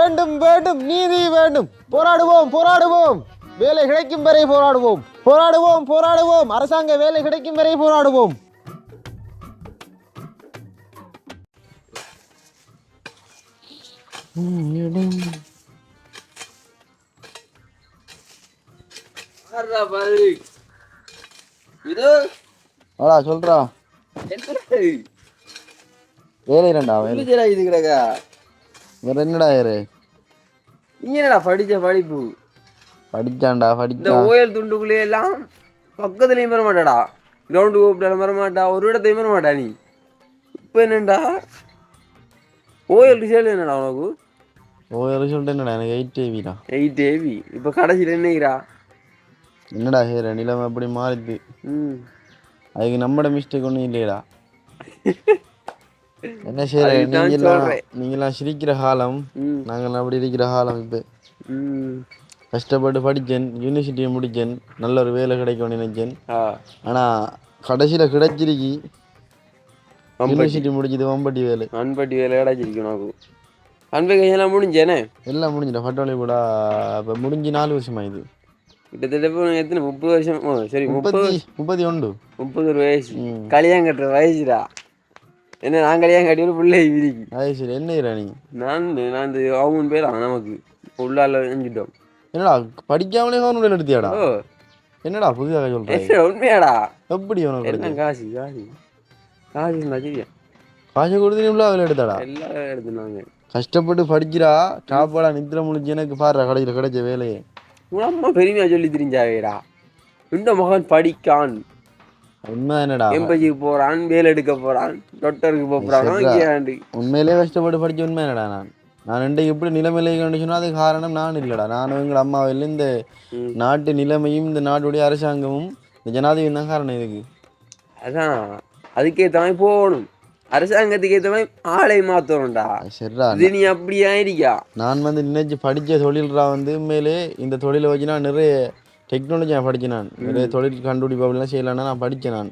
வேண்டும் வேண்டும் நீதி வேண்டும். போராடுவோம் போராடுவோம், வேலை கிடைக்கும் வரை போராடுவோம். போராடுவோம் போராடுவோம், அரசாங்க வேலை கிடைக்கும் வரை போராடுவோம். சொல்றா வேலை ரெண்டா இது கிடக்கா வேற என்னடா ஏறு என்னடா படிச்ச படிப்பு படிச்சான்டா இந்த ஓயல் துண்டுக்குள்ளே எல்லாம் பக்கத்துலயும் வர மாட்டாடா, கிரவுண்டு கூப்பிட்டாலும் வர மாட்டா, ஒரு இடத்தையும் வர மாட்டா. நீ இப்போ என்னண்டா ஓயல் ரிசல்ட் என்னடா உனக்கு? ஓயல் ரிசல்ட் என்னடா எனக்கு 8 AV 8 AV. இப்போ கடைசியில் என்னங்கிறா? என்னடா ஹேர நிலைமை அப்படி மாறிது. அதுக்கு நம்மட மிஸ்டேக் ஒன்றும் இல்லையடா. என்ன செய்யற, நீங்களாம் சிரிக்கிற காலம், நாங்களாம் அப்படி இருக்கிற காலம். இப்போ கஷ்டப்பட்டு படித்தேன், யூனிவர்சிட்டியை முடித்தேன், நல்ல ஒரு வேலை கிடைக்கும்னு நினைச்சேன். ஆனால் கடைசியில் கிடைச்சிருக்கு யூனிவர்சிட்டி முடிச்சது வம்பட்டி வேலை. வம்பட்டி வேலை கிடைச்சிருக்கு உனக்கு. கன்வெகேஷன்லாம் முடிஞ்சேனே? எல்லாம் முடிஞ்சிட்டா. ஃபட்டோலி கூட இப்போ முடிஞ்சு 4 வருஷம் ஆயிடுது. கிட்டத்தட்ட எத்தனை 30 வருஷம்? சரி 31 வயசு. கல்யாணம் கட்டுற வயசுடா. என்ன நான் கல்யாணம் கட்டி ஒரு பிள்ளை விரிக்கு வயசு. என்ன நீ? நான் இந்த அவங்க பேர் நமக்கு உள்ளால செஞ்சுட்டோம். என்னடா படிக்காமலே கவர்மெண்ட் எடுத்தியாடா? என்னடா புதுசாக சொல்றேன்? உண்மையாடா? எப்படி உனக்கு காசு காசு காசு சரியா காசு கொடுத்து உள்ள வேலை எடுத்தாடா? எல்லாம் எடுத்துனாங்க. கஷ்டப்பட்டு படிக்கிறா, சாப்பாடா நித்திர முடிஞ்சு எனக்கு பாரு கடையில் கிடைச்ச வேலையை. உன் அம்மா பெருமையா சொல்லி தெரிஞ்சாவேடா, இந்த மகன் படிக்கான். உண்மை என்னடா, எம்பசிக்கு போறான், வேலை எடுக்க போறான், டாக்டருக்கு போறான். உண்மையிலே கஷ்டப்பட்டு படிச்ச உண்மை என்னடா. நான் இன்றைக்கு எப்படி நிலைமையிலே கண்டிச்சுன்னா அதுக்கு காரணம் நான் இல்லைடா. நானும் எங்கள் அம்மாவில் இந்த நாட்டு நிலைமையும் இந்த நாட்டுடைய அரசாங்கமும் இந்த ஜனாதிபதி தான் காரணம் இதுக்கு. அதான் அதுக்கேற்ற மாதிரி போகணும், அரசாங்கத்துக்கு ஏற்ற மாதிரி ஆளை மாற்றணும்டா. சரிடா, நீ அப்படி ஆயிருக்கா? நான் நினைச்சு படித்த தொழில்ரா உண்மையிலே இந்த தொழிலை வச்சு நான் நிறைய டெக்னாலஜி நான் படித்தேன். நான் நிறைய தொழில் கண்டுபிடிப்பு அப்படிலாம் செய்யலான்னா நான் படித்தேன். நான்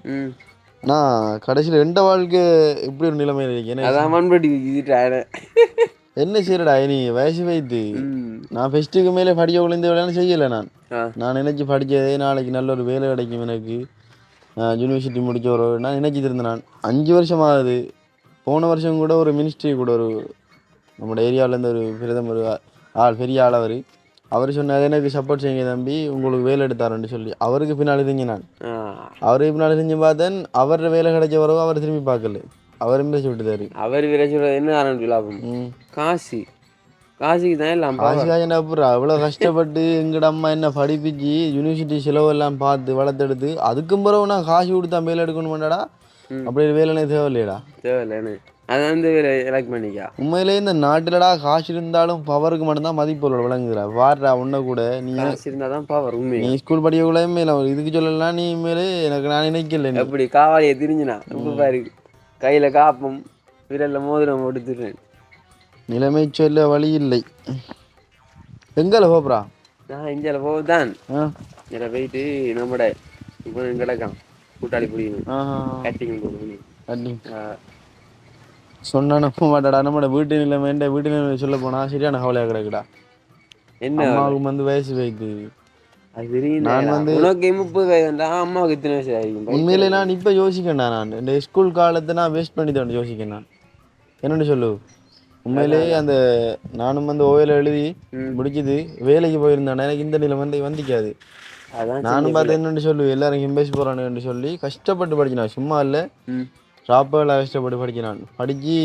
ஆனால் கடைசியில் 2 வாழ்க்கை இப்படி ஒரு நிலைமையில் இருக்கேன். என்ன செய்யறடா நீ வயசு வைத்து? நான் ஃபெஸ்ட்டுக்கு மேலே படிக்க குழந்தை வேலைன்னு செய்யலை. நான் நினைச்சு படித்ததே நாளைக்கு நல்ல ஒரு வேலை கிடைக்கும் எனக்கு, யூனிவர்சிட்டி முடிச்ச ஒரு நான் நினைச்சிட்டு இருந்தேன். நான் 5 வருஷம் ஆகுது. போன வருஷம் கூட ஒரு மினிஸ்ட்ரி கூட ஒரு நம்மளோட ஏரியாவிலேருந்து ஒரு பிரதமர் பெரிய ஆள் அவர் சொன்னார், எனக்கு சப்போர்ட் செய்யுங்க தம்பி, உங்களுக்கு வேலை எடுத்தாருன்னு சொல்லி. அவருக்கு பின்னால் இருந்தீங்க. நான் அவருக்கு பின்னால் செஞ்சு பார்த்தேன். அவரோட வேலை கிடைச்ச வரவோ அவர் திரும்பி பார்க்கல, அவர் விரைச்சி விட்டுதாரு. அவர் விரைச்சி விட என்ன ஆரம்பிச்சு காசு காசுக்கு தான் எல்லாம் காசுக்காக அப்புறம் அவ்வளோ கஷ்டப்பட்டு எங்கட அம்மா என்ன படிப்பிச்சு யூனிவர்சிட்டி செலவெல்லாம் பார்த்து வளர்த்தெடுத்து அதுக்கும் பிறகு நான் காசு கொடுத்தா வேலை எடுக்கணுமாடா. அப்படி வேலைனே தேவையில்லையடா. தேவையில்லைன்னு அதான் வேலை எலக்ட் பண்ணிக்கா. உண்மையிலே இந்த நாட்டிலடா காசு இருந்தாலும் பவருக்கு மட்டும்தான் மதிப்பு விளங்குதுடா. வாடுறா உன்ன கூட நீ இருந்தால் தான் பவர். உண்மை நீ ஸ்கூல் படிக்கக்குள்ள மேலே இதுக்கு சொல்லலாம். நீ மேலே எனக்கு நான் நினைக்கல. அப்படி காவாலியை திரிஞ்சுனா பாரு, கையில் காப்பம் விரலில் மோதிரம் எடுத்துடுறேன். நிலைமை சொல்ல வழி இல்லை. எங்கால போப்ரா? நான் இந்தியால போதான் இதில் போயிட்டு நம்மட இப்போ கிடக்கான் கூட்டாளி பிடிக்கணும். சொன்னா நம்ப மாட்டாடா. நம்மட வீட்டு நிலைமை வீட்டு நிலைமை சொல்ல போனா சரியான கவலையாக கிடக்குடா. என்ன அம்மாவுக்கு வயசு வைத்து நான் உனக்கு 30 வயதுண்டா, அம்மாவுக்கு இத்தனை வயசு ஆகிடும். உண்மையிலே நான் இப்போ யோசிக்கேன்டா. நான் இந்த ஸ்கூல் காலத்தை நான் வேஸ்ட் பண்ணி தான் யோசிக்கேன். நான் என்னென்னு சொல்லு, உண்மையிலே அந்த நானும் ஓயில எழுதி முடிச்சது வேலைக்கு போயிருந்தேன். எனக்கு இந்த நிலை வந்திக்காது. நானும் பார்த்து என்னென்னு சொல்லு, எல்லாரும் எம்பேசி போகிறானுன்னு சொல்லி கஷ்டப்பட்டு படிச்சினான். சும்மா இல்லை, ஷாப்பாக கஷ்டப்பட்டு படிக்கிறான். படித்து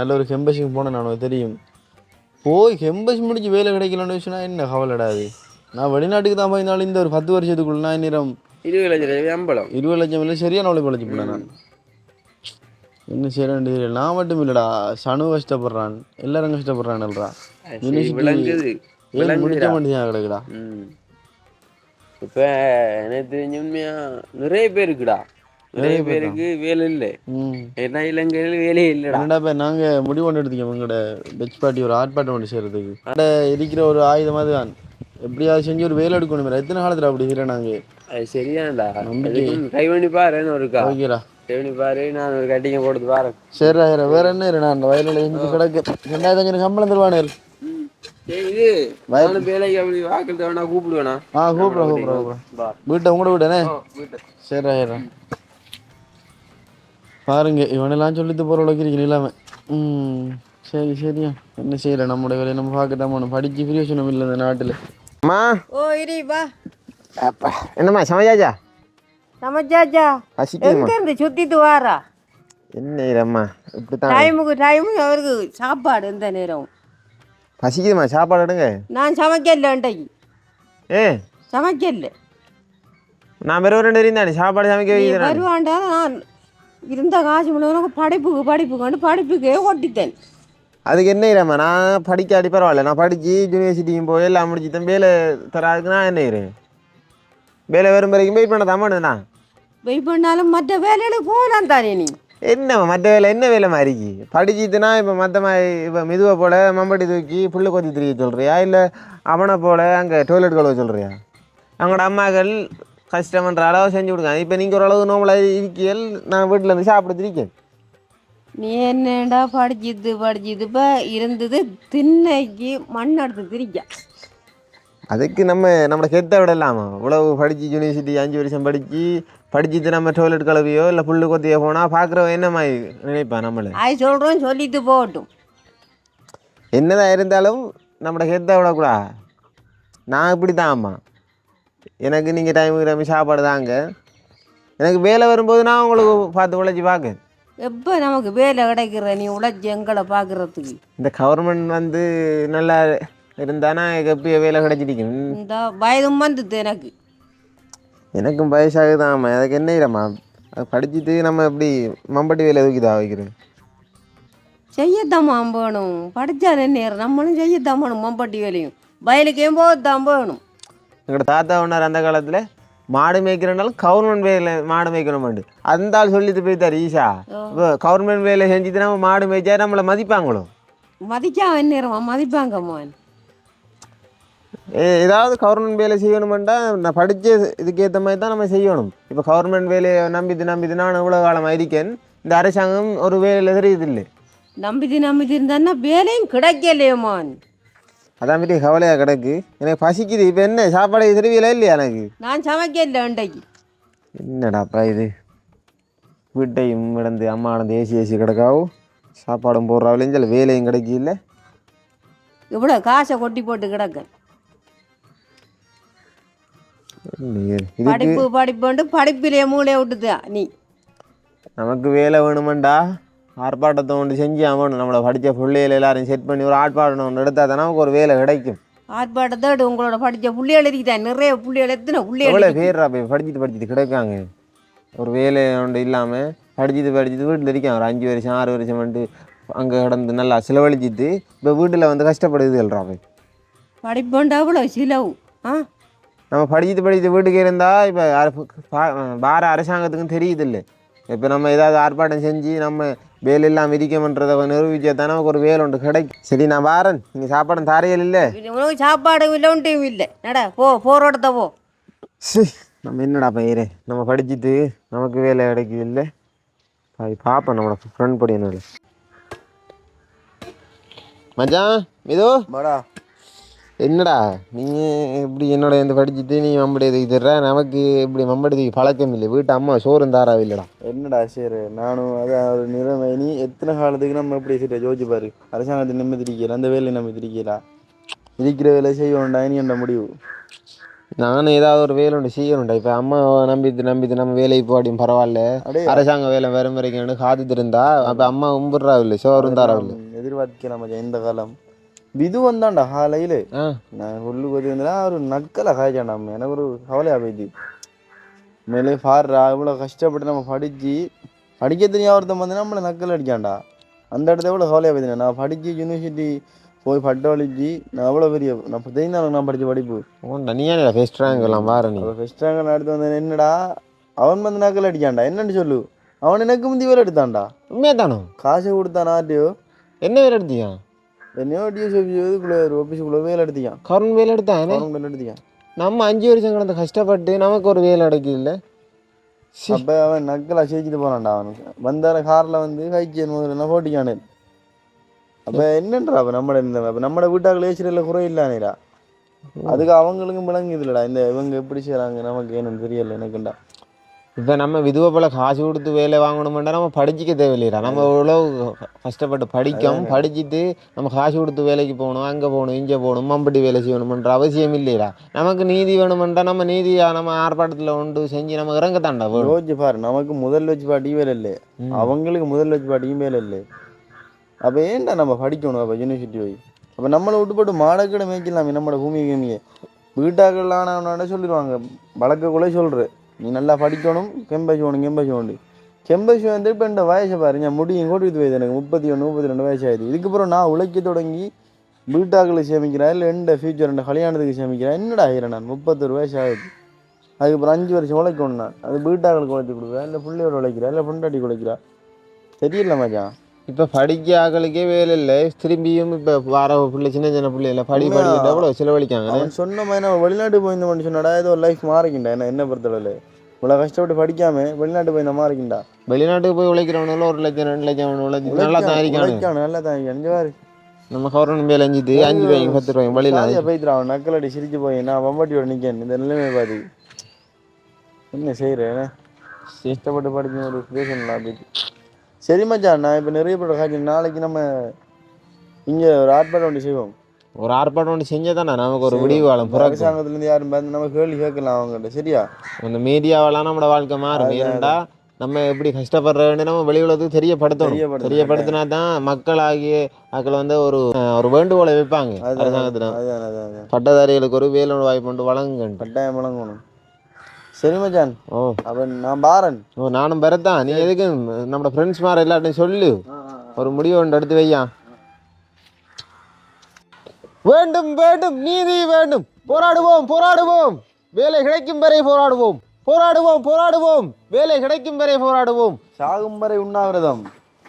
நல்ல ஒரு எம்பசிக்கு போனேன். நான் தெரியும் போய் எம்பசி முடிச்சு வேலை கிடைக்கலன்னு வச்சுன்னா என்ன கவலைடாது. நான் வெளிநாட்டுக்கு தான் போயிருந்தாலும் இந்த ஒரு 10 வருஷத்துக்குள்ள நான் நேரம் 20 லட்சம் இல்லை சரியான அவ்வளோ பழச்சி போனேன். நான் என்ன செய்யறேன் தெரியல. நான் மட்டும் இல்லைடா, சனு கஷ்டப்படுறான், எல்லாரும் கஷ்டப்படுறான்டா. முடிக்க மாட்டேன் கிடக்குடா. இப்போ எனக்கு தெரிஞ்ச உண்மையா நிறைய பேருக்குடா, நிறைய பேருக்கு வேலை இல்லை. ஏன்னா இலங்கையில் வேலையே இல்லைடா. இப்போ நாங்கள் முடிவு கொண்டு எடுத்துக்கோம் எங்களோட பெச் பார்ட்டி ஒரு ஆர்ப்பாட்டம் கொண்டு செய்கிறதுக்கு. அதை இருக்கிற ஒரு ஆயுதமாக தான் எப்படியாவது செஞ்சு ஒரு வேலை எடுக்கணும். எத்தனை காலத்தில் அப்படி செய்கிறேன் நாங்கள். அது சரியானடா, கை பண்ணி பாருன்னு ஒருக்கா. ஓகேடா, கை பண்ணி பாரு, நான் ஒரு கட்டிங்க போட்டு பாரு. சரி வேற என்ன நான் வயலில் கிடக்கு 2000 சம்பளம் தருவானு. சரி இது நானும் வேலைக்கு அப்படி வாக்கிறது வேணா கூப்பிடுவேண்ணா. கூப்பிடுறேன். வீட்டை உங்களோட வீடானே? சரி. பாருங்க இவனெல்லாம் சொல்லிட்டு போகிற அளவுக்கு இருக்கு இல்லாமல். சரியா என்ன செய்யற நம்முடைய வேலையை நம்ம பார்க்கத்தான் போகணும். படிச்சு பிரியோசனம் இல்லை இந்த நாட்டில். அம்மா ஓ இரி வா. அப்பா என்னம்மா சமைச்சாச்சா? சமைச்சாச்சா? பசிக்குதுமா. எங்க இருந்து சுத்திட்டு வாரா? என்ன அம்மா இப்படித்தான் டைமுக்கு அவருக்கு சாப்பாடு இந்த நேரம். பசிக்குதுமா சாப்பாடு எடுங்க. நான் சமைக்கல இன்றைக்கு. ஏ சமைக்கல. நான் வெறும் 2 பேரும் தானே சாப்பாடு சமைக்க வைக்கிறேன். வருவான்டா நான் இருந்த காசு முழுவதும் படிப்புக்கே ஓட்டித்தேன். அதுக்கு என்ன இல்லைம்மா நான் படிக்காட்டி பரவாயில்ல. நான் படித்து யூனிவர்சிட்டிக்கும் போய் எல்லாம் முடிச்சுட்டேன். வேலை தராதுக்கு நான் என்ன இருக்கிறேன். வேலை வரும் வரைக்கும் வெயிட் பண்ண தாமண்ணா. வெயிட் பண்ணாலும் மற்ற வேலைகளுக்கு போகலாம் தானே நீ. என்னம்மா மற்ற வேலை என்ன வேலை மாதிரிக்கு படிச்சுட்டுனா இப்போ மற்ற மாதிரி இப்போ மெதுவை போல் மம்பட்டி தூக்கி புல்லு கொத்தி திரிய சொல்கிறியா, இல்லை அவனை போல் அங்கே டாய்லெட் கழுவ சொல்கிறியா? அவங்களோட அம்மாக்கள் கஷ்டமன்ற அளவு செஞ்சு கொடுக்காங்க. இப்போ நீங்கள் ஓரளவு நோம்பலாக இருக்கியல், நான் வீட்டில் இருந்து சாப்பிட இருக்கேன். நீ என்னடா படிச்சுது இப்போ இருந்தது திண்ணைக்கு மண் எடுத்து திரிக்க. அதுக்கு நம்மளோட கெத்த விடலாமா? இவ்வளவு படித்து யூனிவர்சிட்டி 5 வருஷம் படிச்சுட்டு நம்ம டாய்லெட் கழுவியோ இல்லை புல்லு கொத்தியோ போனால் பார்க்குறவன் என்ன மாதிரி நினைப்பான் நம்மளை? சொல்கிறோம் சொல்லிட்டு போகட்டும். என்னதான் இருந்தாலும் நம்மளோட கெத்த விடக்கூடா. நான் இப்படி தான் அம்மா. எனக்கு நீங்கள் டைமுக்கு சாப்பாடு தாங்க. எனக்கு வேலை வரும்போது நான் உங்களுக்கு பார்த்து உழைச்சி பார்க்க. எப்போ நமக்கு வேலை கிடைக்கிற நீ உழைச்சி எங்களை பார்க்குறதுக்கு? இந்த கவர்மெண்ட் நல்லா இருந்தானா எப்படியோ வேலை கிடைச்சிருக்கும். இந்த வயதும் வந்துது எனக்கும் வயசாகுதாம்மா. அதுக்கு என்ன இல்லைம்மா, அது படிச்சுட்டு நம்ம எப்படி மம்பட்டி வேலை தூக்கிதான் வைக்கிறேன். செய்யத்தாம்மா வேணும். படித்தாலே நேரம் நம்மளும் செய்யத்தான் வேணும். மம்பட்டி வேலையும் வயலுக்கேயும் போகத்தான் வேணும். எங்களோட தாத்தா ஒன்றார் அந்த காலத்தில் மாடு மேய்க்கிறனாலும் கவர்மெண்ட் வேலை மாடு மேய்க்கணுமாண்டு அந்த ஆள் சொல்லிட்டு போய்த்தார் ஈஷா. இப்போ கவர்மெண்ட் வேலை செஞ்சுட்டு நம்ம மாடு மேய்ச்சா நம்மளை மதிப்பாங்களோ? மதிக்கா நேரமா மதிப்பாங்கம்மா. ஏதாவது கவர்மெண்ட் வேலை செய்யணுமெண்டா நான் படித்த இதுக்கேற்ற மாதிரி தான் நம்ம செய்யணும். இப்போ கவர்மெண்ட் வேலையை நம்பிட்டு நான் இவ்வளோ காலமாக இருக்கேன். இந்த அரசாங்கம் ஒரு வேலையில் தெரியுதில்லை. நம்பிட்டு இருந்தான்னா வேலையும் கிடைக்கலையம்மான். அதான் பற்றி கவலையாக கிடக்கு. எனக்கு பசிக்குது. இப்போ என்ன சாப்பாடு தெரிவில இல்லையா? எனக்கு நான் சமைக்கல இன்றைக்கு. என்னடாப்பா இது வீட்டையும் கிடந்து அம்மா கிடந்து ஏசி கிடக்காவும் சாப்பாடும் போடுறாவிலையும் சில வேலையும் கிடைக்கல. இவ்வளோ காசை கொட்டி போட்டு கிடக்க. படிப்புண்டு படிப்பிலே மூளையை விட்டுதா நீ. நமக்கு வேலை வேணுமெண்டா ஆர்ப்பாட்டத்தை ஒன்று செஞ்சு ஆகணும். நம்மளை படித்த பிள்ளைகள் எல்லாரையும் செட் பண்ணி ஒரு ஆர்ப்பாட்டம் ஒன்று எடுத்தால் தானே நமக்கு ஒரு வேலை கிடைக்கும். ஆர்ப்பாட்டத்தோடு உங்களோட படித்த பிள்ளைகள் இருக்குதான் நிறைய பிள்ளைகள். எத்தனை பிள்ளைகள்? எவ்வளோ பேர்ரா போய் படிச்சுட்டு கிடக்காங்க. ஒரு வேலை ஒன்று இல்லாமல் படிச்சுட்டு வீட்டில் இருக்காங்க. ஒரு 5 வருஷம் 6 வருஷம் வந்துட்டு அங்கே கிடந்து நல்லா செலவழிச்சிட்டு இப்போ வீட்டில் வந்து கஷ்டப்படுதுல்றா போய். படிப்புண்டா அவ்வளோ செலவு. நம்ம படிச்சுட்டு வீட்டுக்கு இருந்தால் இப்போ பார அரசாங்கத்துக்கும் தெரியுது இல்லை. இப்போ நம்ம ஏதாவது ஆர்ப்பாட்டம் செஞ்சு நம்ம வேலை இல்லாமல் இருக்கணுன்றதை நிரூபிச்சா தானே நமக்கு ஒரு வேலை ஒன்று கிடைக்கும். சரி நான் வாரேன். நீங்கள் சாப்பாடும் தாரையல் இல்லை? உனக்கு சாப்பாடு இல்லை ஒன்றையும் இல்லை. நடா போரோடத்த போ. நம்ம என்னடா பயிரே நம்ம படிச்சுட்டு நமக்கு வேலை கிடைக்குது இல்லை. பார்ப்பேன் நம்மளோட ஃப்ரெண்ட் படி என்ன மச்சான் இதோ வாடா. என்னடா நீங்கள் இப்படி என்னோட இந்த படிச்சுட்டு நீ மம்படி எதுக்கு தர்ற? நமக்கு இப்படி மம்படிக்கு பழக்கம் இல்லை. வீட்டு அம்மா சோறும் தாராவும் இல்லைடா. என்னடா சரி நானும் அதான் ஒரு நிலைமை. நீ எத்தனை காலத்துக்கு நம்ம எப்படி சரி யோசிச்சு பாரு. அரசாங்கத்தை நம்பி திரிக்கல, அந்த வேலையை நம்பி திரிக்கலா. இருக்கிற வேலை செய்யணும்டா நீ என்ற முடிவு. நானும் ஏதாவது ஒரு வேலை ஒன்று செய்யணும்டா. இப்போ அம்மா நம்பிட்டு நம்ம வேலைக்கு போடியும் பரவாயில்ல. அரசாங்க வேலை வரும் வரைக்கும் காத்துட்டு இருந்தா அப்போ அம்மா கும்பிட்றாவில்லை, சோறும் தாராவில்லை. எதிர்பார்க்கலாம் இந்த காலம் விது வந்தான்டா காலையில். நான் உள்ளுக்கு வந்தா ஒரு நக்கலை காய்ச்சான்டா. எனக்கு ஒரு கவலையாக போயிடுது. மேலே பாடுறா இவ்வளோ கஷ்டப்பட்டு நம்ம படிக்க தெரியாத ஒருத்தன் வந்து நம்மளை நக்கல் அடிக்கான்டா. அந்த இடத்துல எவ்வளோ கவலையாக போயிடுங்க. நான் படித்து யூனிவர்சிட்டி போய் பட்ட வலிச்சு நான் எவ்வளோ பெரிய நான் தெரிந்தாலும் நான் படித்த படிப்பு நீயா ஃபஸ்ட் ரேங்க் எல்லாம் பாரு. நீ ஃபஸ்ட் ரேங்க் எடுத்து வந்தேன். என்னடா அவன் வந்து நக்கல் அடிக்கான்டா. என்னன்னு சொல்லு. அவன் எனக்கு முந்தி வேலை எடுத்தான்டா. உண்மையா தானோ? காசை கொடுத்தான் ஆட்டியோ. என்ன வேலை எடுத்தியா? என்னையோ டிஎஸ்ஓபிக்குள்ளே ஆஃபீஸுக்குள்ளே வேலை எடுத்தியான். கவர்மெண்ட் வேலை எடுத்தானே. வேலை எடுத்தியான். நம்ம 5 வருஷம் கிடந்து கஷ்டப்பட்டு நமக்கு ஒரு வேலை கிடைக்குது இல்லை. அப்போ அவன் நக்கலாக சேர்ச்சிட்டு போனான்டா. அவனுக்கு வந்தார காரில் வந்து கைச்சியன் முதல்ல போட்டிக்கானே. அப்போ என்னன்றா அப்போ நம்மட வீட்டாக்கள் ஏசிரியில் குறை இல்லானேடா அதுக்கு அவங்களுக்கும் விளங்குது இல்லடா இந்த இவங்க எப்படி செய்கிறாங்க நமக்கு ஏன்னு தெரியல எனக்குண்டா. இப்போ நம்ம விதுவை போல் காசு கொடுத்து வேலை வாங்கணுமெண்டா நம்ம படிச்சிக்க தேவையில்லைடா. நம்ம இவ்வளோ கஷ்டப்பட்டு படிச்சுட்டு நம்ம காசு கொடுத்து வேலைக்கு போகணும், அங்கே போகணும், இங்கே போகணும், மம்பட்டி வேலை செய்யணுமென்ற அவசியம் இல்லைடா. நமக்கு நீதி வேணுமெண்டா நம்ம நீதியா நம்ம ஆர்ப்பாட்டத்தில் உண்டு செஞ்சு நம்ம இறங்கத்தாண்டா வேணும். யோசிச்சு பாரு, நமக்கு முதல் வச்சு பாட்டியும் வேலை இல்லை, அவங்களுக்கு முதல் வச்சு பாட்டியும் வேலை இல்லை. அப்போ ஏன்டா நம்ம படிக்கணும் அப்போ யூனிவர்சிட்டி போய்? அப்போ நம்மளை விட்டு போட்டு மாடக்கடை மேய்க்கலாமே நம்மளோட பூமியை வீட்டாக்கள் ஆனவனாட சொல்லிடுவாங்க வழக்கக்குள்ளே சொல்கிற நீ நல்லா படிக்கணும், கெம்பசி வந்து இப்போ இந்த வயசை பாருங்க முடியும் கூட்டிட்டு போயிது எனக்கு 31 32 வயசு ஆயிடுது. இதுக்கப்புறம் நான் உழைக்க தொடங்கி வீட்டாக்களை சேமிக்கிறேன் இல்லை எந்த ஃபியூச்சர் எந்த கல்யாணத்துக்கு சேமிக்கிறேன் என்னடா ஆகிறேன் நான் 31 வயசு ஆகுது. அதுக்கப்புறம் 5 வருஷம் உழைக்கணும் நான். அது வீட்டாக்களுக்கு உழைச்சி கொடுக்குறேன் இல்லை பிள்ளையோட உழைக்கிறேன் இல்லை பொண்டாட்டி உழைக்கிறா தெரியல மச்சான். இப்போ படிக்க ஆக்களுக்கே வேலை இல்லை, திரும்பியும் இப்போ வர பிள்ளை சின்ன பிள்ளைல படிக்கிட்டு எவ்வளோ செலவழிக்காங்க. அவன் சொன்ன மாதிரி நம்ம வெளிநாட்டு போயிருந்தோம்னு சொன்னாடா ஏதோ ஒரு லைஃப் மாறிக்கிண்டா என்ன பொறுத்தளவில் இவ்வளோ கஷ்டப்பட்டு படிக்காம வெளிநாட்டு போய் இந்த மாறிக்கிண்டா. வெளிநாட்டுக்கு போய் உழைக்கிறவனும் 1 லட்சம் 2 லட்சம் உழைச்சி நல்லா தான் இருக்காங்க. நல்லா தான் இருக்காரு. நம்ம கவர்மெண்ட் மேலே 5 ரூபாய்க்கு 10 ரூபாய்க்கு வழியில் போய்த்துறான் அவன் நக்கலடி சிரிச்சு போய் நான் வம்பட்டியோட நிற்கேன் இந்த நிலைமை பார்த்து என்ன செய்கிறேன் இஷ்டப்பட்டு படிக்க ஒரு பேசணும் அப்படி. சரி மச்சான், நான் இப்போ நிறைய பேர் காய்ச்சி நாளைக்கு நம்ம இங்கே ஒரு ஆர்ப்பாட்டம் ஒன்று செய்வோம். ஒரு ஆர்ப்பாட்டம் ஒன்று செஞ்சே தானே நமக்கு ஒரு விடிவு காலம். அரசாங்கத்துலேருந்து யாரும் பார்த்து நம்ம கேள்வி கேட்கலாம் அவங்ககிட்ட. சரியா? அந்த மீடியாவெல்லாம் நம்மளோட வாழ்க்கை மாறும். ஏன்டா நம்ம எப்படி கஷ்டப்படுறோன்னு நம்ம வெளி உலகத்துக்கு தெரியப்படுத்தினா தான் மக்களாகிய மக்கள் வந்து ஒரு வேண்டுகோளை வைப்பாங்க அரசாங்கத்தில். பட்டதாரிகளுக்கு ஒரு வேலை வாய்ப்பு வழங்குங்க, கட்டாயம் வழங்கணும். சரி மச்சான். அப்போ நான் பாரன். நானும் பெறத்தான். நீ எதுக்கு நம்மளோட ஃப்ரெண்ட்ஸ் மாதிரி எல்லாத்தையும் சொல்லு, ஒரு முடிவு ஒன்று எடுத்து வையா. வேண்டும் வேண்டும் நீதி வேண்டும், போராடுவோம் வேலை கிடைக்கும் வரை போராடுவோம் வேலை கிடைக்கும் வரை போராடுவோம், சாகும் வரை உண்ணாவிரதம்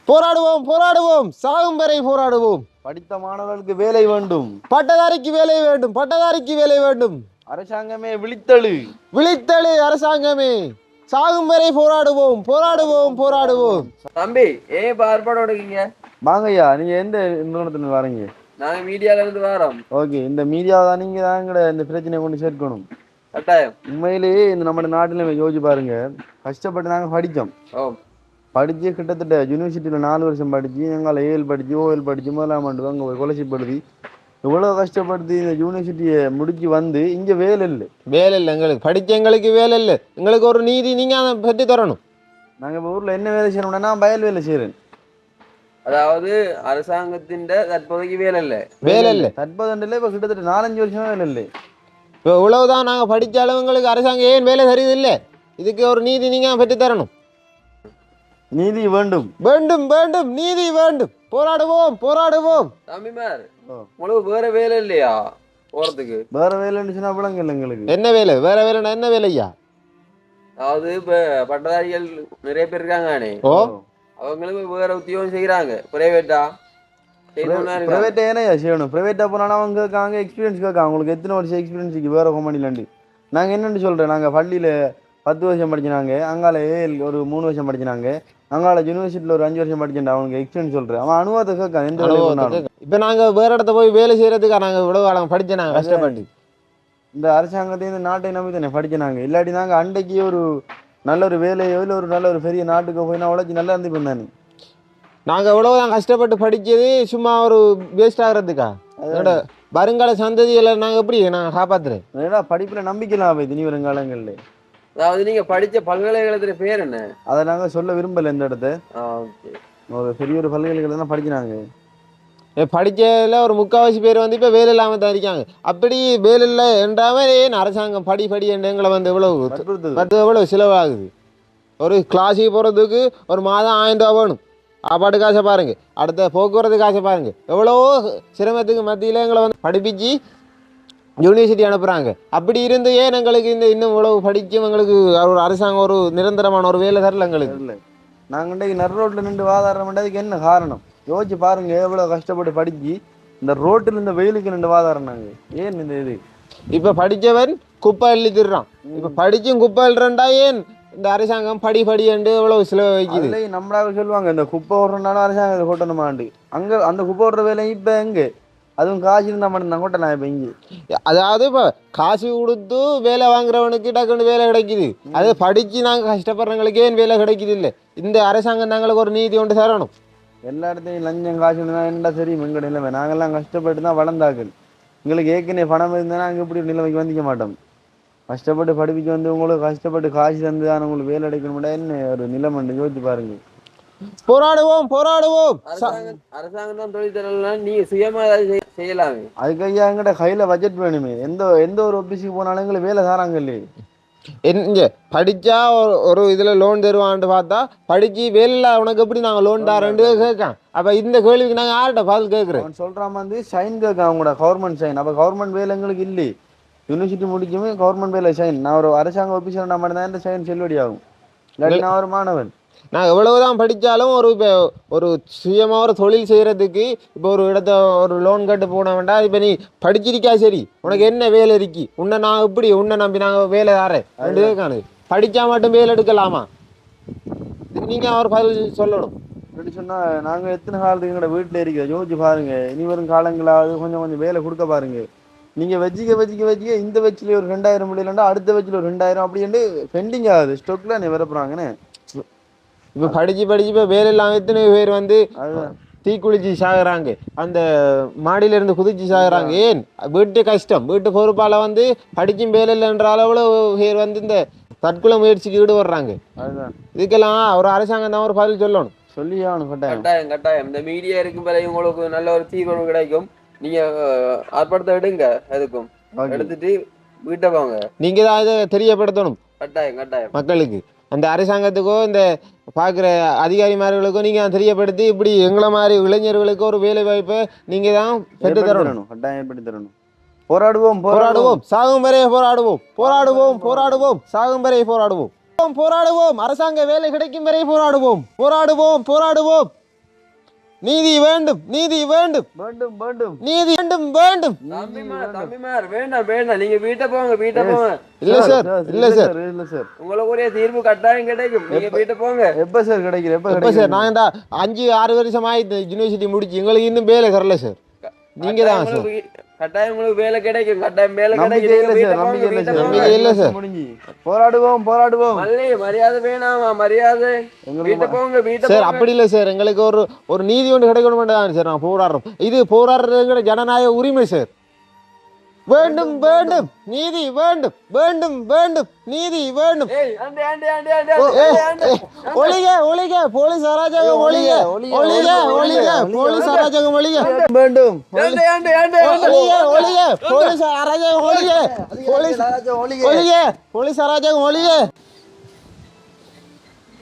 போராடுவோம் சாகும் வரை போராடுவோம். படித்த மாணவர்களுக்கு வேலை வேண்டும், பட்டதாரிக்கு வேலை வேண்டும். அரசாங்கமே விழித்தழு அரசாங்கமே, சாகும் வரை போராடுவோம். தம்பி ஏன் இப்போ ஆர்ப்பாட்டம் எடுக்கீங்க? வாங்கய்யா, நீங்க எந்த நிறுவனத்துல வரீங்க? நாங்க மீடியால இருந்து வரோம். ஓகே, இந்த மீடியாவை தான் நீங்க தான் இந்த பிரச்சனையை கொண்டு சேர்க்கணும். கட்டாயம். உண்மையிலேயே இந்த நம்ம நாட்டில் யோசிச்சு பாருங்க, கஷ்டப்பட்டு நாங்கள் படித்தோம். படித்து கிட்டத்தட்ட யூனிவர்சிட்டியில் 4 வருஷம் படித்து எங்களை ஏஎல் படித்து ஓஎல் படித்து முதலாம் ஆண்டு அங்கே போய் கொலசிப்படுத்தி இவ்வளோ கஷ்டப்படுத்தி இந்த யூனிவர்சிட்டியை முடிச்சு வந்து இங்கே வேலை இல்லை எங்களுக்கு படித்த எங்களுக்கு வேலை இல்லை. எங்களுக்கு ஒரு நீதி நீங்கள் அதை பற்றி தரணும். நாங்கள் இப்போ ஊரில் என்ன வேலை செய்யணும்னா நான் வயல் வேலை செய்கிறேன். அதாவது அரசாங்கத்தின் தற்போதைக்கு வேலை இல்லை தற்போது இப்போ கிட்டத்தட்ட 4-5 வருஷம் வேலை இல்லை. இப்போ இவ்வளவுதான் நாங்கள் படித்த அளவுங்களுக்கு அரசாங்கம் ஏன் வேலை தருவதில்லை? இதுக்கு ஒரு நீதி நீங்கள் பெற்று தரணும். நீதி வேண்டும் நீதி வேண்டும். போராடுவோம். தம்பிமார், உங்களுக்கு வேற வேலை இல்லையா போறதுக்கு? வேற வேலைன்னு சொன்னா விளங்க இல்லை எங்களுக்கு. என்ன வேலை? வேற வேலைன்னா என்ன வேலையா? அதாவது இப்ப பட்டதாரிகள் நிறைய பேர் இருக்காங்க, அவங்களுக்கு வேற உத்தியோகம் செய்யறாங்க. பிரைவேட்டா ஏன்னா செய்யணும். பிரைவேட்டா போனா அவங்க கேட்காங்க, எக்ஸ்பீரியன்ஸ் கேட்காங்க. உங்களுக்கு எத்தனை வருஷம் எக்ஸ்பீரியன்ஸுக்கு வேற கம்பெனிலாண்டு. நாங்கள் என்னென்னு சொல்கிறேன், நாங்கள் பள்ளியில் 10 வருஷம் படிச்சினாங்க, அங்கால ஒரு 3 வருஷம் படிச்சினாங்க, அங்கால யூனிவர்சிட்டியில் ஒரு 5 வருஷம் படிச்சுட்டா. அவனுக்கு எக்ஸ்பீரியன்ஸ் சொல்கிறேன், அவன் அனுபவத்தை கேட்கான். எந்த வேலை இப்போ நாங்கள் வேறு இடத்த போய் வேலை செய்கிறதுக்கு நாங்கள் இவ்வளோ காலம் படித்தேன். நாங்கள் கஷ்டப்பட்டு இந்த அரசாங்கத்தையும் இந்த நாட்டை நம்பி தானே படிச்சினாங்க. இல்லாட்டி நாங்கள் அன்றைக்கு ஒரு நல்ல ஒரு வேலையோ இல்லை ஒரு நல்ல ஒரு பெரிய நாட்டுக்கு போய் நான் உழைச்சி நல்லா இருந்து தானே. நாங்கள் எவ்வளோதான் கஷ்டப்பட்டு படித்தது சும்மா ஒரு வேஸ்ட் ஆகிறதுக்கா? அதோட வருங்கால சந்ததிகளை நாங்கள் எப்படி நாங்கள் காப்பாற்றுறேன்? ஏன்னா படிப்பில் நம்பிக்கலாம் போய் இனி வருங்காலங்களில். அதாவது நீங்கள் படித்த பல்கலைக்கழகத்துல பேர் என்ன? அதை நாங்கள் சொல்ல விரும்பலை. இந்த இடத்த ஒரு பெரிய ஒரு பல்கலைக்கழகம் தான் படிக்கிறாங்க. படித்ததில் ஒரு 3/4 பேர் வந்து இப்போ வேலை இல்லாமல் தான் இருக்காங்க. அப்படி வேலை இல்லை என்றாமல் ஏன் அரசாங்கம் படி என்று எங்களை வந்து எவ்வளோ செலவாகுது? ஒரு கிளாஸுக்கு போகிறதுக்கு ஒரு மாதம் 1000 ரூபா வேணும். சாப்பாடு காசை பாருங்கள், அடுத்த போக்குவரத்து காசை பாருங்கள். எவ்வளோ சிரமத்துக்கு மத்தியில் எங்களை வந்து படிப்பிச்சு யூனிவர்சிட்டி அனுப்புகிறாங்க. அப்படி இருந்து ஏன் எங்களுக்கு இன்னும் இவ்வளவு படிக்கும் எங்களுக்கு ஒரு அரசாங்கம் ஒரு நிரந்தரமான ஒரு வேலை தரல எங்களுக்கு இல்லை. நாங்கள் இன்றைக்கு நடு ரோட்டில் நின்று வாதாடுற அதுக்கு என்ன காரணம் யோசிச்சு பாருங்க. எவ்வளோ கஷ்டப்பட்டு படிச்சு இந்த ரோட்டில் இந்த வெயிலுக்கு நின்று வாதாடுறாங்க. ஏன் இந்த இது? இப்போ படித்தவன் குப்பை அள்ளி திடுறான். இப்போ படிச்சும் குப்பை அள்ளுறா ஏன் இந்த அரசாங்கம் படி என்று எவ்வளவு செலவு வைக்குது. அதுலேயும் நம்மளாக சொல்லுவாங்க இந்த குப்பை ஓடுறனாலும் அரசாங்கம் கொட்டணுமாண்டு. அங்கே அந்த குப்பை ஓடுற வேலையும் இப்போ எங்கே அதுவும் காசு இருந்தால் மட்டும்தான் கொட்டலாம் இப்போ இங்கே. அதாவது இப்போ காசு கொடுத்து வேலை வாங்குறவனுக்கு டக்குன்னு வேலை கிடைக்குது. அது படித்து நாங்கள் கஷ்டப்படுறவங்களுக்கே வேலை கிடைக்குது இல்லை. இந்த அரசாங்கம் நாங்களுக்கு ஒரு நீதி ஒன்று தரணும். எல்லா இடத்தையும் லஞ்சம் காசு இருந்தால் என்ன சரி எங்கள் நிலைமை. நாங்கள்லாம் கஷ்டப்பட்டு தான் வளர்ந்தாக்கள். எங்களுக்கு ஏற்கனவே பணம் இருந்தால் நாங்கள் இப்படி ஒரு நிலைமைக்கு வந்துக்க மாட்டோம். கஷ்டப்பட்டு படிப்பிச்சு வந்து உங்களுக்கு கஷ்டப்பட்டு காசு தந்து தான் உங்களுக்கு வேலை கிடைக்கணும்னா என்ன ஒரு நிலைமை யோசிச்சு பாருங்க. போராடுவோம் போராடுவோம். அரசாங்கம் தான் தொழில் தரலாம், நீங்க சுயமா ஏதாவது செய்யலாமே. அதுக்கு ஐயா எங்கிட்ட கையில் பட்ஜெட் வேணுமே. எந்த ஒரு ஆஃபீஸுக்கு போனாலும் எங்களுக்கு வேலை தராங்க இல்லையே. இங்கே படித்தா ஒரு இதில் லோன் தருவான்ட்டு பார்த்தா படித்து வேலையில் உனக்கு எப்படி நாங்கள் லோன் தரேன்ட்டு கேட்கான். அப்போ இந்த கேள்விக்கு நாங்கள் யார்கிட்ட பதில் கேட்குறோம்? அவன் சொல்கிறான் வந்து சைன் கேட்கான் அவங்களோட கவர்மெண்ட் சைன். அப்போ கவர்மெண்ட் வேலை எங்களுக்கு இல்லை. யூனிவர்சிட்டி முடிக்குமே கவர்மெண்ட் வேலை சைன். நான் ஒரு அரசாங்க ஆஃபீஸர் நான் மட்டும் தான் இந்த சைன் செல்லுபடி ஆகும். இல்லாட்டி நான் ஒரு மாணவன். நான் எவ்வளவுதான் படித்தாலும் இப்போ ஒரு சுயமாக ஒரு தொழில் செய்கிறதுக்கு இப்போ ஒரு இடத்த ஒரு லோன் கட்டு போன வேண்டாம். இப்போ நீ படிச்சிருக்கா சரி, உனக்கு என்ன வேலை இருக்கு, உன்னை நான் இப்படி உன்னை நம்பி நாங்கள் வேலை தரேன் ரெண்டு பேருக்கானு படித்தா மட்டும் வேலை எடுக்கலாமா? நீங்கள் அவர் பதில் சொல்லணும். அப்படி சொன்னால் நாங்கள் எத்தனை காலத்துக்கு எங்களோட வீட்டில் இருக்கிறோம் யோசிச்சு பாருங்க. இனி வரும் காலங்களாவது கொஞ்சம் வேலை கொடுக்க பாருங்க. நீங்கள் வச்சிக்க இந்த வச்சில் ஒரு 2000 முடியலண்டா அடுத்த வச்சில் ஒரு 2000 அப்படின்ட்டு பெண்டிங் ஆகுது. ஸ்டொக்கில் நீ வரப்போறாங்கன்னு. இப்போ படித்து இப்போ வேலை இல்லாமல் எத்தனை பேர் வந்து தீக்குளிச்சு சாகுறாங்க, அந்த மாடியிலேருந்து குதிச்சு சாகுறாங்க. ஏன்? வீட்டு கஷ்டம், வீட்டு பொறுப்பால் வந்து படிச்சும் வேலை இல்லைன்ற அளவில் பேர் வந்து இந்த தற்கொலை முயற்சிக்கு ஈடுபடுறாங்க. அதுதான் இதுக்கெல்லாம் ஒரு அரசாங்கம் தான் ஒரு பதில் சொல்லணும். சொல்லி ஆகணும். கட்டாயம் இந்த மீடியா இருக்கும் பிறகு உங்களுக்கு நல்ல ஒரு தீர்வு கிடைக்கும். நீங்க ஆர்ப்பாட்டத்தை எடுங்க, எதுக்கும் எடுத்துட்டு வீட்டை வாங்க. நீங்க தான் இதை தெரியப்படுத்தணும் கட்டாயம் மக்களுக்கு. அந்த அரசாங்கத்துக்கோ இந்த பார்க்குற அதிகாரிமார்களுக்கோ நீங்கள் தெரியப்படுத்தி இப்படி எங்களை மாதிரி இளைஞர்களுக்கு ஒரு வேலை வாய்ப்பை நீங்கள் தான் பெற்று தரணும். கட்டாயம் ஏற்படுத்தி தரணும். போராடுவோம் சாகும் வரை போராடுவோம் சாகும் வரை போராடுவோம் அரசாங்க வேலை கிடைக்கும் வரை போராடுவோம். நீதி வேண்டும். தம்பிமார் வேண்டாம், நீங்க வீட்டை போங்க. இல்ல சார் உங்களுக்கு தீர்வு கட்டாயம் கிடைக்கும். நீங்க வீட்டை போங்க. எப்ப சார் கிடைக்கும்? சார் நான் இந்த 5-6 வருஷம் ஆயிடுச்சு யூனிவர்சிட்டி முடிச்சு, எங்களுக்கு இன்னும் வேலை தரல சார். நீங்க தான் சார். கட்டாயம் உங்களுக்கு வேலை கிடைக்கும். கட்டாயம் வேலை கிடைக்கும். போராடுவோம். மரியாதை வேணாமா? மரியாதை. வீட்டை போங்க சார். அப்படி இல்லை சார், எங்களுக்கு ஒரு நீதி ஒன்று கிடைக்கணும் சார். நான் போராடுறோம். இது போராடுறதுங்கிற ஜனநாயக உரிமை சார். வேண்டும் நீதி வேண்டும் நீதி வேண்டும். ஒளிக போலீஸ் அராஜகம் போலீஸ் அராஜகம் வேண்டும். போலீஸ் அராஜகம்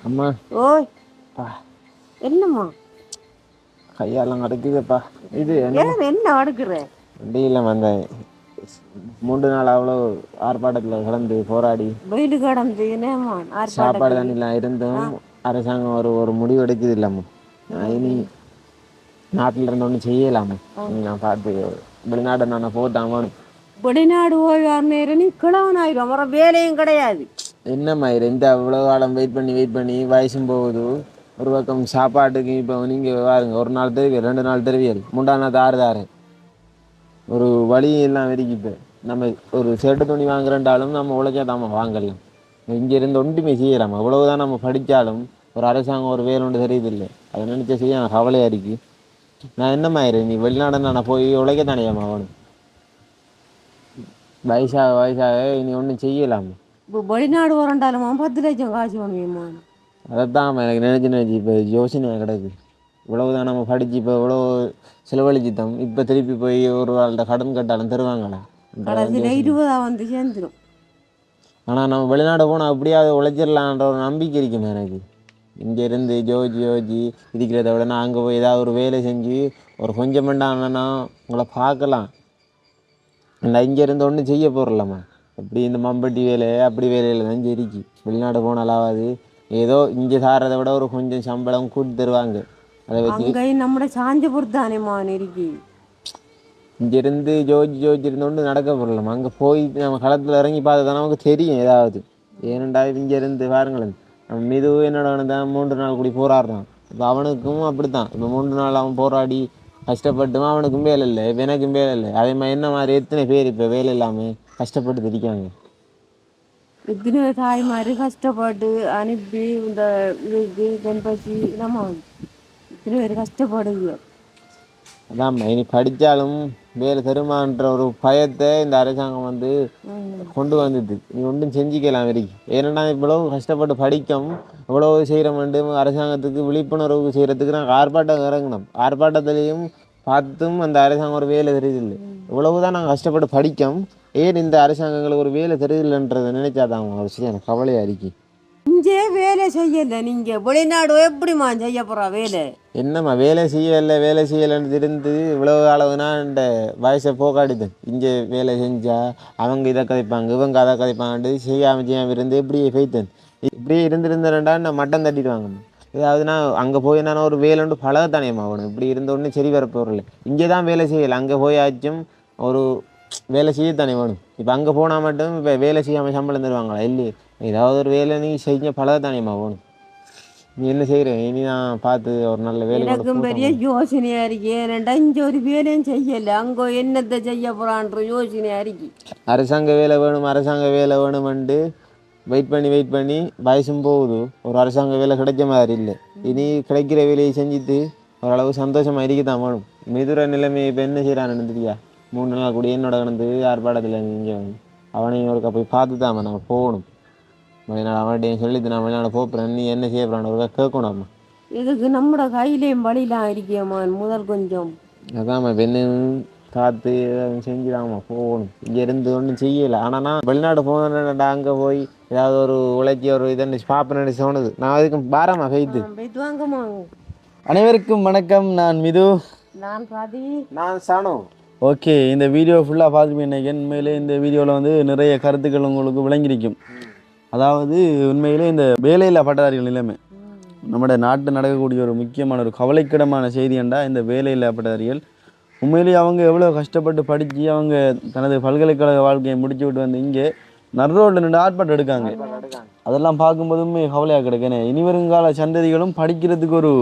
அம்மா. ஓய் என்னம்மா கையெல்லாம் அடக்குதுப்பா. இது என்ன அடுக்குற? வண்டியில் வந்தேன் 3 நாள் அவ்வளோ ஆர்ப்பாட்டத்தில் கடந்து போராடி வெயில் கடந்து சாப்பாடு தண்ணிலாம் இருந்தும் அரசாங்கம் ஒரு முடிவு எடுக்குது இல்லாம. இனி நாட்டில் இருந்து ஒன்றும் செய்யலாமா? நான் பார்த்து வெளிநாடு நான் போட்டாம வெளிநாடு போய் நேரம் நீ கிழவனாயிரும், வர வேலையும் கிடையாது. என்னம்மா இந்த அவ்வளோ காலம் வெயிட் பண்ணி வயசும் போகுது. ஒரு பக்கம் சாப்பாட்டுக்கு இப்போ நீங்கள் பாருங்க, ஒரு நாள் தெருவியல் 2 நாள் தெருவியல் 3ஆம் நாள் தாரு ஒரு வழி எல்லாம் வரைக்கும். இப்போ நம்ம ஒரு ஷர்ட்டு துணி வாங்குறேன்டாலும் நம்ம உழைச்சா தான் வாங்கலாம். இங்கேருந்து ஒன்றுமே செய்யலாமா? அவ்வளவுதான் நம்ம படித்தாலும் ஒரு அரசாங்கம் ஒரு வேலை ஒன்று தெரியுதில்லை. அதை நினச்சா செய்ய எனக்கு கவலையாக இருக்கு. நான் என்னமாயிரு நீ வெளிநாடு நான் போய் உழைக்கத்தானேம்மா ஆகணும். வயசாக இனி ஒன்றும் செய்யலாமா? இப்போ வெளிநாடு வரண்டாலுமா 10 லட்சம் காசு பண்ணுவீம்மா. அதைத்தான் எனக்கு நினச்சி இப்போ யோசனையாக கிடக்கு. இவ்வளவுதான் நம்ம படித்து இப்போ இவ்வளோ செலவழிச்சிட்டோம். இப்போ திருப்பி போய் ஒரு ஆள்கிட்ட கடன் கட்டாலும் தருவாங்களா? 20 வந்து சேர்ந்துடும். ஆனால் நம்ம வெளிநாடு போனால் அப்படியாவது உழைச்சிடலான்ற ஒரு நம்பிக்கை இருக்குமே எனக்கு. இங்கேருந்து ஜோஜி இருக்கிறத விட நான் அங்கே போய் ஏதாவது ஒரு வேலை செஞ்சு ஒரு கொஞ்சம் பண்ணாங்கன்னா உங்களை பார்க்கலாம். நான் இங்கேருந்து ஒன்றும் செய்ய போகிறலாமா? அப்படி இந்த மம்பட்டி வேலை அப்படி வேலையில் தான் சரிக்கு. வெளிநாடு போனாலாவது ஏதோ இங்கே சாரதை விட ஒரு கொஞ்சம் சம்பளம் கூட்டி தருவாங்க. அதை வச்சு நம்மளோட சாஞ்ச பொறுத்தானேம்மா நெருக்கி இங்கேருந்து ஜோஜி இருந்தோண்டு நடக்க போடலாமா? அங்கே போய் நம்ம களத்தில் இறங்கி பார்த்தா நமக்கு தெரியும் ஏதாவது. ஏனண்டா இங்கே இருந்து பாருங்களேன் மிது என்னோட தான் 3 நாள் கூடி போராடுறான். இப்போ அவனுக்கும் அப்படித்தான். இப்போ 3 நாள் அவன் போராடி கஷ்டப்பட்டும் அவனுக்கும் வேலை இல்லை, இப்போ எனக்கும் வேலை இல்லை. அதே மாதிரி என்ன மாதிரி எத்தனை பேர் இப்போ வேலை இல்லாமல் கஷ்டப்பட்டு இருக்காங்க. எத்தனை தாய்மார் கஷ்டப்பட்டு அனுப்பி இந்த இதுக்கு தென்பசி நம்ம இத்தனை பேர் கஷ்டப்படுங்க. அதான் இனி படித்தாலும் வேலை தருமான்ற ஒரு பயத்தை இந்த அரசாங்கம் வந்து கொண்டு வந்துது. நீ ஒன்றும் செஞ்சுக்கலாம் வரைக்கும். ஏன்னா இவ்வளவு கஷ்டப்பட்டு படிக்கும் இவ்வளவு செய்கிறோம்ண்டு அரசாங்கத்துக்கு விழிப்புணர்வு செய்கிறதுக்கு நாங்கள் ஆர்ப்பாட்டம் இறங்கணும். ஆர்ப்பாட்டத்திலையும் பார்த்தும் அந்த அரசாங்கம் ஒரு வேலை தெரியுதில்லை. இவ்வளவுதான் நாங்கள் கஷ்டப்பட்டு படிக்கும், ஏன் இந்த அரசாங்கங்களுக்கு ஒரு வேலை தெரியுதில்லைன்றதை நினைச்சாதான் ஒரு சரியான கவலையாக இருக்கு. இங்கே வேலை செய்யலை, நீங்கள் வெளிநாடு எப்படிம்மா செய்ய போகிறா வேலை? என்னம்மா வேலை செய்யலைன்னு இருந்து இவ்வளவு அளவுனா இந்த வயசை போக்காடிது. இங்கே வேலை செஞ்சால் அவங்க இதை கதைப்பாங்க, இவங்க அதை கதைப்பாங்கட்டு செய்யாமல் இருந்து இப்படியே போய்த்தேன். இப்படியே இருந்திருந்தேன்டா நான் மட்டம் தட்டிடுவாங்க. ஏதாவதுனா அங்கே போய் நான் ஒரு வேலைண்டு பழகத்தானேம்மா ஆகணும். இப்படி இருந்தோடனே சரி வரப்போரில்லை. இங்கே தான் வேலை செய்யலை, அங்கே போயாச்சும் ஒரு வேலை செய்யத்தானே வேணும். இப்போ அங்கே போனால் மட்டும் இப்போ வேலை செய்யாமல் சம்பளம் தருவாங்களா? இல்லையே. ஏதாவது ஒரு வேலை நீ செஞ்ச பழகத்தானேம்மா வேணும். நீ என்ன செய்கிறேன் இனி நான் பார்த்து ஒரு நல்ல வேலை. எனக்கும் பெரிய யோசனையாக இருக்கு. ஏனண்டா இங்கே ஒரு வேலையும் செய்யலை, அங்கே என்னத்தை செய்ய போகிறான்ற யோசனையாக இருக்கு. அரசாங்க வேலை வேணுமெண்டு வெயிட் பண்ணி வயசும் போகுது. ஒரு அரசாங்க வேலை கிடைச்ச மாதிரி இல்லை. இனி கிடைக்கிற வேலையை செஞ்சுட்டு ஓரளவு சந்தோஷமாக இருக்கத்தான் வேணும். மிதுர நிலைமை இப்போ என்ன செய்கிறான்னு தெரியா? 3 நாள் கூட என்னோட கடந்து ஆர்ப்பாட்டத்தில் இங்கே அவனையும் ஒருக்கா போய் பார்த்து தான் நம்ம போகணும். வெளிநாடு அவன்கிட்டையும் சொல்லிட்டு நான் வெளிநாடு போகிறேன், நீ என்ன செய்ய போகிறான்னு ஒருக்கா கேட்கணும். இதுக்கு நம்மளோட கையிலேயும் வழிலாம் இருக்கியம்மா முதல் கொஞ்சம். அதாம்மா பெண்ணு பார்த்து செஞ்சுதாம்மா போகணும். இங்கே இருந்து ஒன்றும் செய்யலை. ஆனால் நான் வெளிநாடு போனேன்டா, அங்கே போய் ஏதாவது ஒரு உழைச்சி ஒரு இதை பார்ப்பேன்னு தோணுது. நான் அதுக்கு பாரம்மா போய்த்து வாங்கம்மா. அனைவருக்கும் வணக்கம். நான் மிது. நான் ராதி. நான் சானு. ஓகே, இந்த வீடியோ ஃபுல்லாக பார்த்துட்டு நினைக்கிறேன். உண்மையிலே இந்த வீடியோவில் வந்து நிறைய கருத்துக்கள் உங்களுக்கு விளங்கியிருக்கும். அதாவது உண்மையிலே இந்த வேலையில்லா பட்டதாரிகள் நிலைமை நம்மளோட நாட்டில் நடக்கக்கூடிய ஒரு முக்கியமான ஒரு கவலைக்கிடமான செய்தியண்டா இந்த வேலையில்லா பட்டதாரிகள். உண்மையிலேயே அவங்க எவ்வளோ கஷ்டப்பட்டு படித்து அவங்க தனது பல்கலைக்கழக வாழ்க்கையை முடிச்சு விட்டு வந்து இங்கே நடுரோட்டில் நின்று ஆர்ப்பாட்டம் எடுக்காங்க. அதெல்லாம் பார்க்கும்போதுமே கவலையாக கிடக்கேனே. இனி வருங்கால சந்ததிகளும் படிக்கிறதுக்கு ஒரு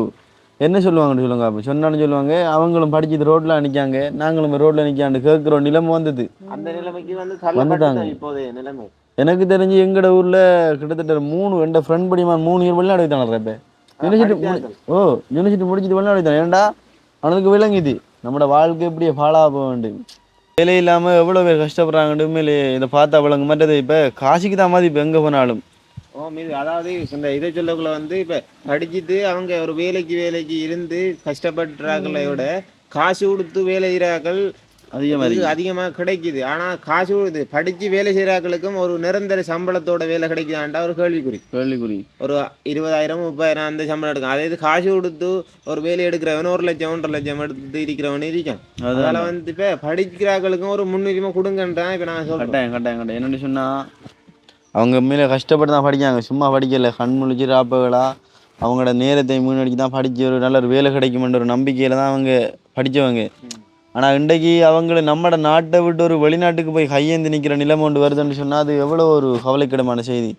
என்ன சொல்லுவாங்கன்னு சொல்லுங்க. அப்போ சொன்னான்னு சொல்லுவாங்க, அவங்களும் படிச்சது ரோட்டில் நிற்காங்க, நாங்களும் ரோட்டில் நிற்காண்டு கேட்குறோம். நிலைமை வந்தது. அந்த நிலைமைக்கு வந்துட்டாங்க. இப்போதைய நிலைமை எனக்கு தெரிஞ்சு எங்கட ஊரில் கிட்டத்தட்ட 3 என் ஃப்ரெண்ட் படிமான் 3 இயர் வெளிநாடு வைத்தானே. இப்போ யூனிவர்சிட்டி முடிச்சுட்டு வெளிநாடு வைத்தானே. ஏன்டா அவனுக்கு விளங்குது நம்மளோட வாழ்க்கை எப்படியே ஃபாலோ ஆக வேண்டும். வேலை இல்லாமல் எவ்வளோ பேர் கஷ்டப்படுறாங்கன்னு உண்மையிலே இதை பார்த்தா விளங்கு. மற்றது இப்போ காசிக்கு தான் மாதிரி இப்போ எங்கே போனாலும் அதாவது இந்த இதை சொல்லக்குள்ள வந்து இப்போ படிச்சுட்டு அவங்க ஒரு வேலைக்கு இருந்து கஷ்டப்படுறாங்களோட காசு கொடுத்து வேலை செய்கிறார்கள் அதிகமாக கிடைக்குது. ஆனால் காசு கொடுத்து படித்து வேலை செய்கிறார்களுக்கும் ஒரு நிரந்தர சம்பளத்தோட வேலை கிடைக்குதாண்டா ஒரு கேள்விக்குறி. ஒரு 20,000 30,000 அந்த சம்பளம் எடுக்கும். அதே இது காசு கொடுத்து ஒரு வேலை எடுக்கிறவன் 1 லட்சம் 1.5 லட்சம் எடுத்து இருக்கிறவன் இருக்கான். அதனால வந்து இப்போ படிக்கிறார்களுக்கும் ஒரு முன்னுரிமை கொடுங்கன்றான். இப்போ நான் சொல்கிறேன் கட்டாயம் என்னென்னு சொன்னால் அவங்க மேலே கஷ்டப்பட்டு தான் படிக்காங்க, சும்மா படிக்கலை. கண் முழிச்சு ராப்பகளா அவங்களோட நேரத்தை முன்னடிச்சு தான் படித்து ஒரு நல்ல ஒரு வேலை கிடைக்குமென்ற ஒரு நம்பிக்கையில் தான் அவங்க படித்தவங்க. ஆனால் இன்றைக்கு அவங்கள நம்மளோட நாட்டை விட்டு ஒரு வெளிநாட்டுக்கு போய் கையேந்து நிற்கிற நிலைமை ஒன்று வருதுன்னு சொன்னால் அது எவ்வளோ ஒரு கவலைக்கிடமான செய்தி.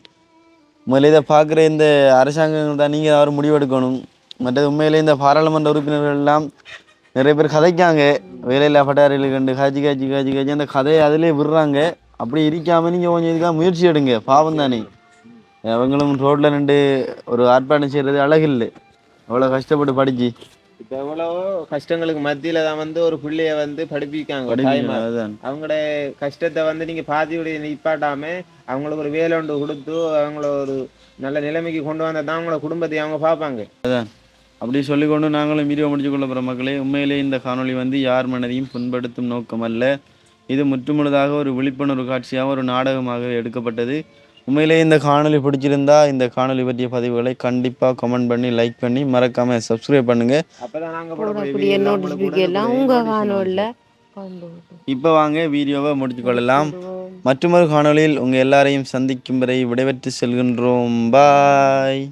முதல்ல இதை பார்க்குற இந்த அரசாங்கங்கள் தான் நீங்கள் அவர் முடிவெடுக்கணும். மற்றது உண்மையிலே இந்த பாராளுமன்ற உறுப்பினர்கள் எல்லாம் நிறைய பேர் கதைக்காங்க, வேலையில்லா பட்டதாரிகள் கண்டு காய்ச்சி அந்த கதையை அதிலே விடுறாங்க. அப்படி இருக்காமல் நீங்கள் கொஞ்சம் இதுக்காக முயற்சி எடுங்க. பாவம் தானே, அவங்களும் ரோட்டில் நின்று ஒரு ஆர்ப்பாட்டம் செய்கிறது அழகில்லை. அவ்வளோ கஷ்டப்பட்டு படிச்சு இப்போ எவ்வளவோ கஷ்டங்களுக்கு மத்தியில தான் வந்து ஒரு பிள்ளைய வந்து படிப்பிக்காங்க. அவங்களோட கஷ்டத்தை வந்து நீங்க பாதியுடைய நிப்பாட்டாம அவங்களுக்கு ஒரு வேலை ஒன்று கொடுத்து அவங்கள ஒரு நல்ல நிலைமைக்கு கொண்டு வந்தா தான் அவங்களோட குடும்பத்தை அவங்க பார்ப்பாங்க. அதான் அப்படி சொல்லிக்கொண்டு நாங்களும் வீடியோ முடிச்சு கொள்ள போகிற மக்களே, உண்மையிலே இந்த காணொலி வந்து யார் மனதையும் புண்படுத்தும் நோக்கம் அல்ல. இது முற்றுமுழுதாக ஒரு விழிப்புணர்வு காட்சியாக ஒரு நாடகமாக எடுக்கப்பட்டது. உண்மையிலே இந்த காணொலி பிடிச்சிருந்தா இந்த காணொலி பற்றிய பதிவுகளை கண்டிப்பாக கமெண்ட் பண்ணி லைக் பண்ணி மறக்காமல் சப்ஸ்கிரைப் பண்ணுங்கள். இப்போ வாங்க வீடியோவை முடித்து கொள்ளலாம். மற்றொரு காணொலியில் உங்கள் எல்லாரையும் சந்திக்கும் வரை விடைபெற்று செல்கின்றோம். பாய்.